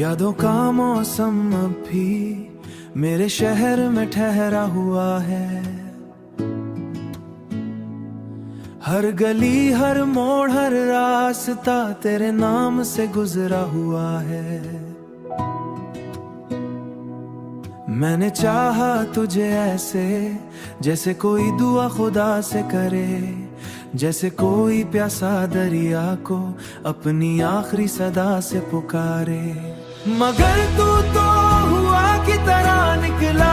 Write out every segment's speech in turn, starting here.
यादों का मौसम अब भी मेरे शहर में ठहरा हुआ है। हर गली हर मोड़ हर रास्ता तेरे नाम से गुजरा हुआ है। मैंने चाहा तुझे ऐसे जैसे कोई दुआ खुदा से करे, जैसे कोई प्यासा दरिया को अपनी आखिरी सदा से पुकारे। मगर तू तो हुआ की तरह निकला,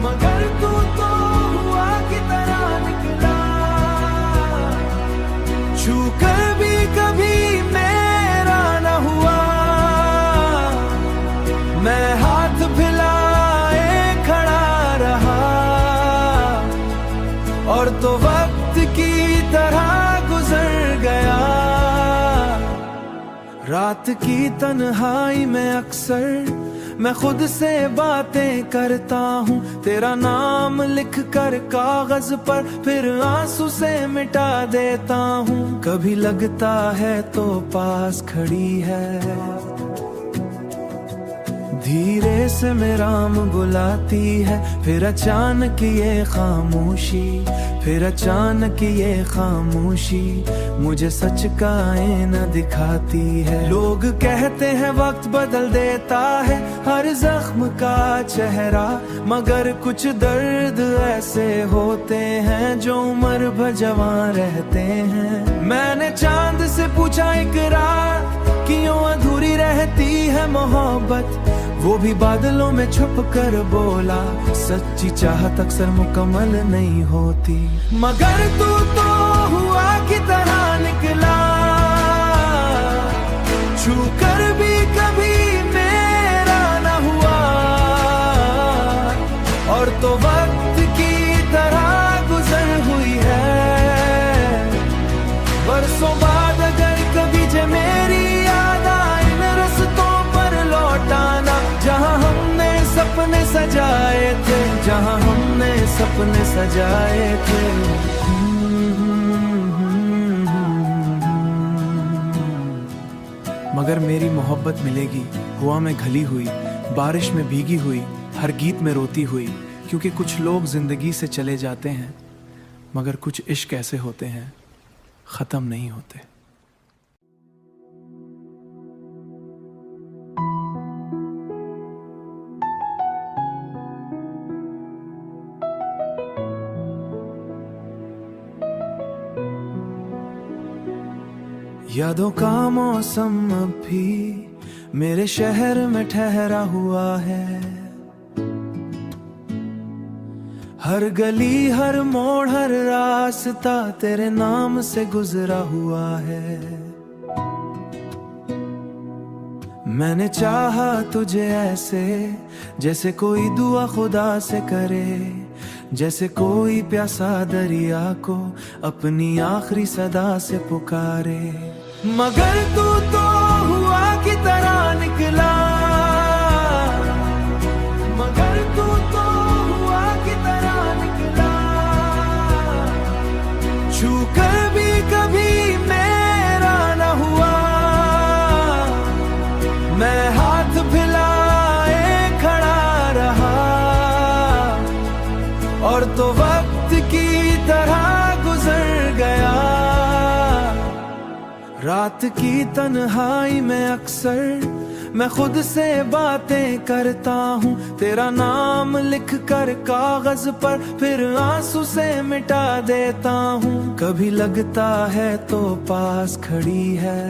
मगर तू तो हुआ की तरह निकला। छू कर भी कभी मेरा न हुआ, मैं हाथ फैलाए खड़ा रहा और तो वक्त की तरह गुजर गया। रात की तन्हाई में अक्सर मैं खुद से बातें करता हूँ, तेरा नाम लिख कर कागज पर फिर आंसू से मिटा देता हूँ। कभी लगता है तो पास खड़ी है, धीरे से मेरा नाम बुलाती है। फिर अचानक ये खामोशी, फिर अचानक ये खामोशी मुझे सच का आईना दिखाती है। लोग कहते हैं वक्त बदल देता है हर जख्म का चेहरा, मगर कुछ दर्द ऐसे होते हैं जो उम्र भर जवां रहते हैं। मैंने चांद से पूछा एक रात क्यों अधूरी रहती है मोहब्बत, वो भी बादलों में छुप कर बोला सच्ची चाहत अक्सर मुकम्मल नहीं होती। मगर तू तो हुआ की तरह निकला, छू कर भी कभी मेरा न हुआ और तो वक्त की तरह गुजर हुई है। बरसों बाद अगर कभी जे मेरी याद आए इन रस्तों पर लौटाना, जहाँ हमने सपने सजाए थे, जहाँ हमने सपने सजाए थे। मगर मेरी मोहब्बत मिलेगी हुआ में घली हुई, बारिश में भीगी हुई, हर गीत में रोती हुई। क्योंकि कुछ लोग जिंदगी से चले जाते हैं, मगर कुछ इश्क ऐसे होते हैं खत्म नहीं होते। यादों का मौसम अब भी मेरे शहर में ठहरा हुआ है। हर गली हर मोड़ हर रास्ता तेरे नाम से गुजरा हुआ है। मैंने चाहा तुझे ऐसे जैसे कोई दुआ खुदा से करे, जैसे कोई प्यासा दरिया को अपनी आखिरी सदा से पुकारे। मगर तू तो हुआ की तरह निकला, मगर तू तो हुआ की तरह निकला। छू कर भी कभी मेरा न हुआ, मैं हाथ फैलाए खड़ा रहा और तो वक्त की तरह गुजर गया। रात की तन्हाई में अक्सर मैं खुद से बातें करता हूँ, तेरा नाम लिख कर कागज पर फिर आंसू से मिटा देता हूँ। कभी लगता है तो पास खड़ी है,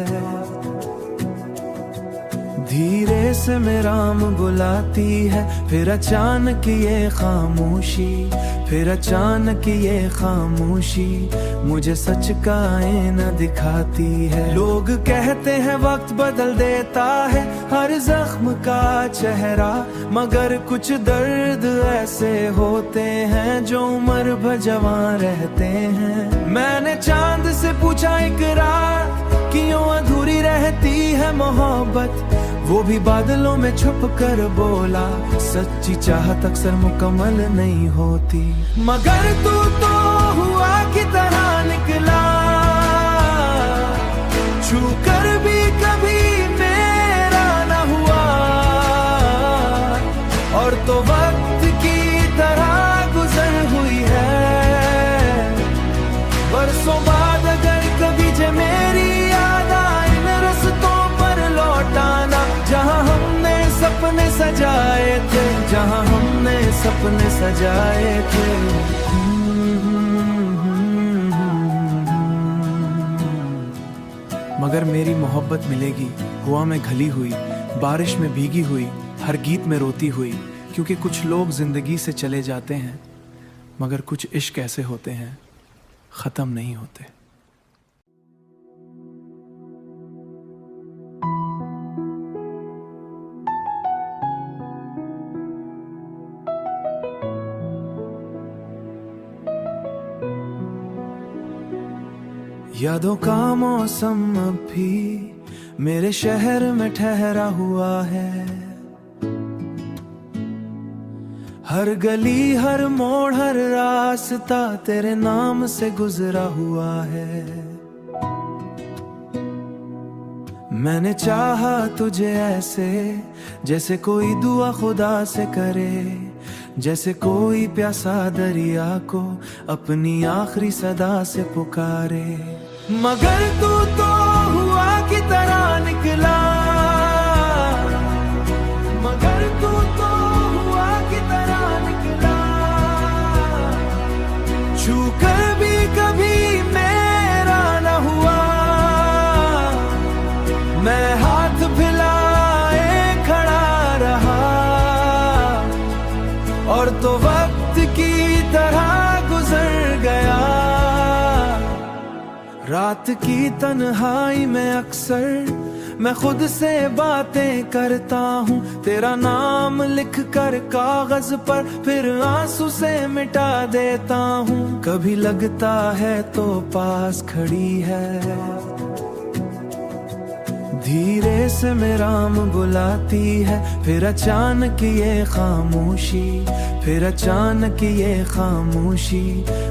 धीरे से मेरा नाम बुलाती है। फिर अचानक ये खामोशी, फिर अचानक ये खामोशी मुझे सच का आईना दिखाती है। लोग कहते हैं वक्त बदल देता है हर जख्म का चेहरा, मगर कुछ दर्द ऐसे होते हैं जो उम्र भर जवां रहते हैं। मैंने चांद से पूछा एक रात क्यों अधूरी रहती है मोहब्बत, वो भी बादलों में छुप कर बोला सच्ची चाहत अक्सर मुकम्मल नहीं होती। मगर तू तो हुआ की तरह निकला, छू कर भी कभी तो वक्त की तरह गुजर हुई है। बरसों बाद अगर कभी जे मेरी याद आए इन रस्तों पर लौटाना, जहां हमने सपने सजाए थे, जहां हमने सपने सजाए थे। मगर मेरी मोहब्बत मिलेगी हुआ में घली हुई, बारिश में भीगी हुई, हर गीत में रोती हुई। क्योंकि कुछ लोग जिंदगी से चले जाते हैं, मगर कुछ इश्क ऐसे होते हैं खत्म नहीं होते। यादों का मौसम अब भी मेरे शहर में ठहरा हुआ है। हर गली हर मोड़ हर रास्ता तेरे नाम से गुजरा हुआ है। मैंने चाहा तुझे ऐसे जैसे कोई दुआ खुदा से करे, जैसे कोई प्यासा दरिया को अपनी आखिरी सदा से पुकारे। मगर तू तो हुआ की तरह निकला, मगर तू तो हुआ की तरह निकला। छू कर भी कभी मेरा न हुआ, मैं हाथ फैलाए खड़ा रहा। और तो वक्त की तरह गुजर गया। रात की तन्हाई में अक्सर मैं खुद से बातें करता हूँ, तेरा नाम लिख कर कागज पर फिर आंसू से मिटा देता हूँ। कभी लगता है तो पास खड़ी है, धीरे से मेराम बुलाती है। फिर अचानक ये खामोशी, फिर अचानक ये खामोशी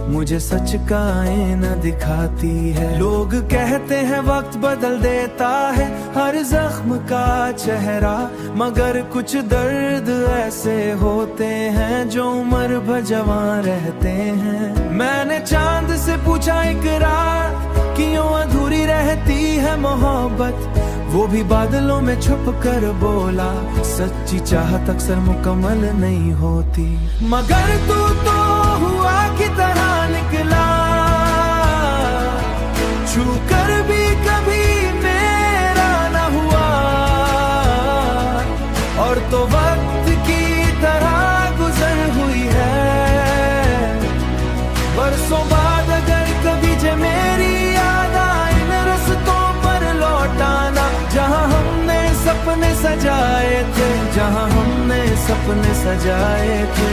मुझे सच का आईना दिखाती है। लोग कहते हैं वक्त बदल देता है हर जख्म का चेहरा, मगर कुछ दर्द ऐसे होते हैं जो उम्र भर जवां रहते हैं। मैंने चांद से पूछा इकरार क्यों अधूरी रहती है मोहब्बत, वो भी बादलों में छुप कर बोला सच्ची चाहत अक्सर मुकम्मल नहीं होती। मगर तू तो हुआ की तरह निकला, छू कर भी कभी मेरा न हुआ। और तो वक्त की तरह गुजर हुई है। बरसों बाद अगर कभी जे मेरी याद आए इन रस्तों पर लौटाना, जहां हमने सपने सजाए थे, जहां हमने सपने सजाए थे।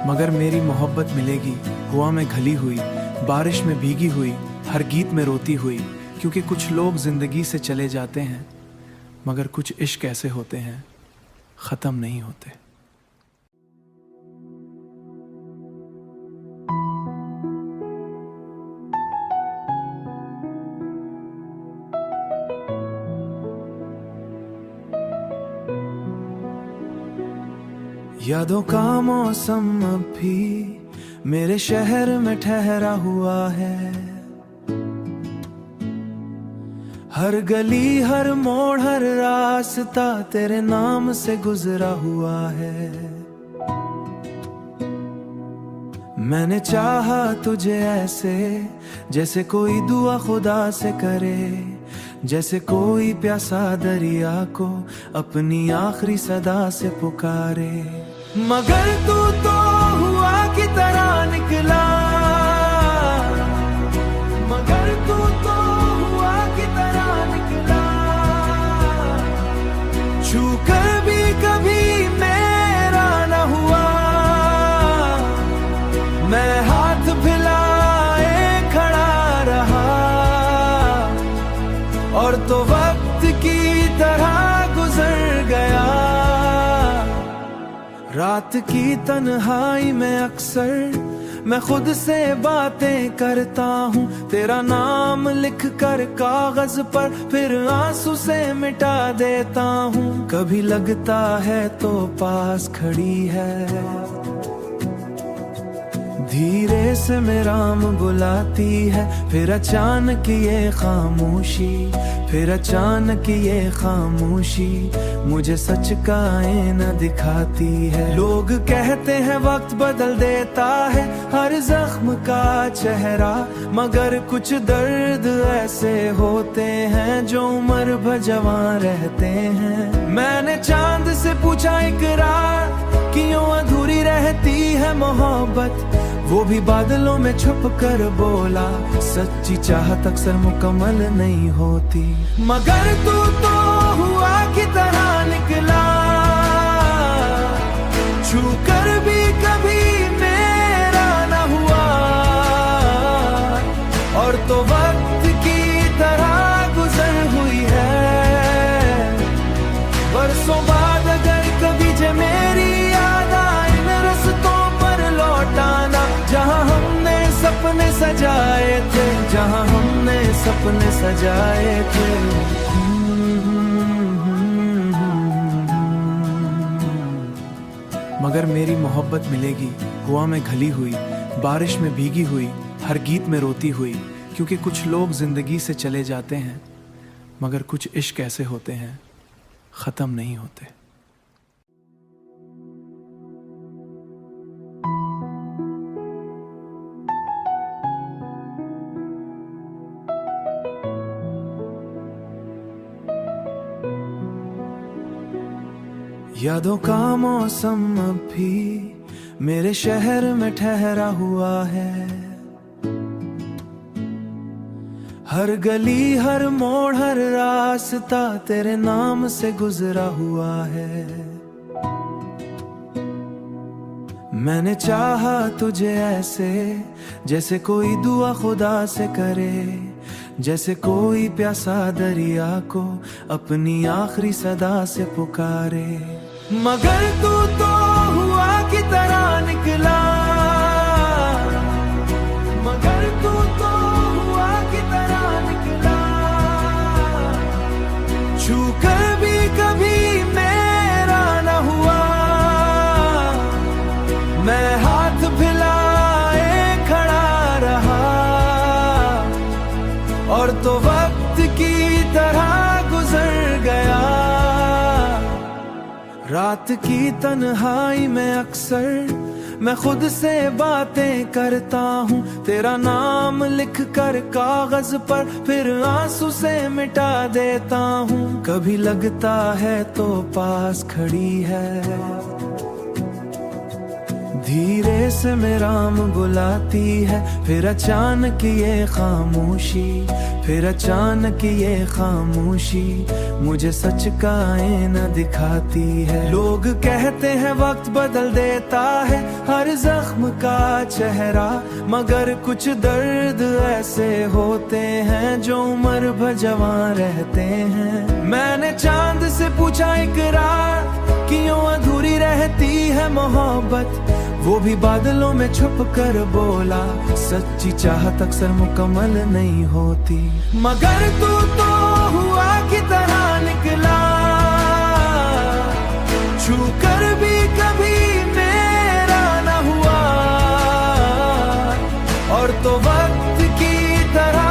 मगर मेरी मोहब्बत मिलेगी हुआ में घली हुई, बारिश में भीगी हुई, हर गीत में रोती हुई। क्योंकि कुछ लोग जिंदगी से चले जाते हैं, मगर कुछ इश्क ऐसे होते हैं खत्म नहीं होते। यादों का मौसम अब भी मेरे शहर में ठहरा हुआ है। हर गली हर मोड़ हर रास्ता तेरे नाम से गुजरा हुआ है। मैंने चाहा तुझे ऐसे जैसे कोई दुआ खुदा से करे, जैसे कोई प्यासा दरिया को अपनी आखिरी सदा से पुकारे। मगर तू तो हुआ की तरह निकला, मगर तू तो हुआ की तरह निकला। छू कर भी कभी मेरा न हुआ, मैं हाथ फैलाए खड़ा रहा। और तो वक्त की तरह गुजर गया। रात की तन्हाई में अक्सर मैं खुद से बातें करता हूँ, तेरा नाम लिख कर कागज पर फिर आंसू से मिटा देता हूँ। कभी लगता है तो पास खड़ी है, धीरे से मेरा नाम बुलाती है, फिर अचानक ये खामोशी, फिर अचानक ये खामोशी मुझे सच का आईना दिखाती है। लोग कहते हैं वक्त बदल देता है हर जख्म का चेहरा, मगर कुछ दर्द ऐसे होते हैं जो उम्र भर जवां रहते हैं। मैंने चांद से पूछा इकरार, क्यों अधूरी रहती है मोहब्बत, वो भी बादलों में छुप कर बोला, सच्ची चाहत अक्सर मुकम्मल नहीं होती। मगर तू तो हुआ की तरह निकला, छू कर भी कभी मेरा न हुआ, और तो वक्त की तरह गुजर हुई है। बरसों बाद अगर कभी जे मेरी याद आए इन रस्तों पर लौटाना, जहाँ हमने सपने सजाए थे, जहाँ हमने सपने सजाए थे। मगर मेरी मोहब्बत मिलेगी हुआ में घली हुई, बारिश में भीगी हुई, हर गीत में रोती हुई। क्योंकि कुछ लोग जिंदगी से चले जाते हैं, मगर कुछ इश्क ऐसे होते हैं खत्म नहीं होते। यादों का मौसम अब भी मेरे शहर में ठहरा हुआ है, हर गली हर मोड़ हर रास्ता तेरे नाम से गुजरा हुआ है। मैंने चाहा तुझे ऐसे जैसे कोई दुआ खुदा से करे, जैसे कोई प्यासा दरिया को अपनी आखिरी सदा से पुकारे। मगर तू तो हुआ की तरह निकला, मगर तू तो हुआ की तरह निकला, छू कर भी कभी मेरा न हुआ। मैं हाथ फैलाए खड़ा रहा, और तो वक्त की तरह गुजर गया। रात की तन्हाई में अक्सर मैं खुद से बातें करता हूँ, तेरा नाम लिख कर कागज पर फिर आंसू से मिटा देता हूँ। कभी लगता है तो पास खड़ी है, धीरे से मेरा नाम बुलाती है, फिर अचानक ये खामोशी, फिर अचानक ये खामोशी मुझे सच का आईना दिखाती है। लोग कहते हैं वक्त बदल देता है हर जख्म का चेहरा, मगर कुछ दर्द ऐसे होते हैं जो उम्र भर जवां रहते हैं। मैंने चांद से पूछा इकरार, क्यों अधूरी रहती है मोहब्बत, वो भी बादलों में छुप कर बोला, सच्ची चाहत अक्सर मुकम्मल नहीं होती। मगर तू तो हुआ की तरह निकला, छू कर भी कभी मेरा न हुआ, और तो वक्त की तरह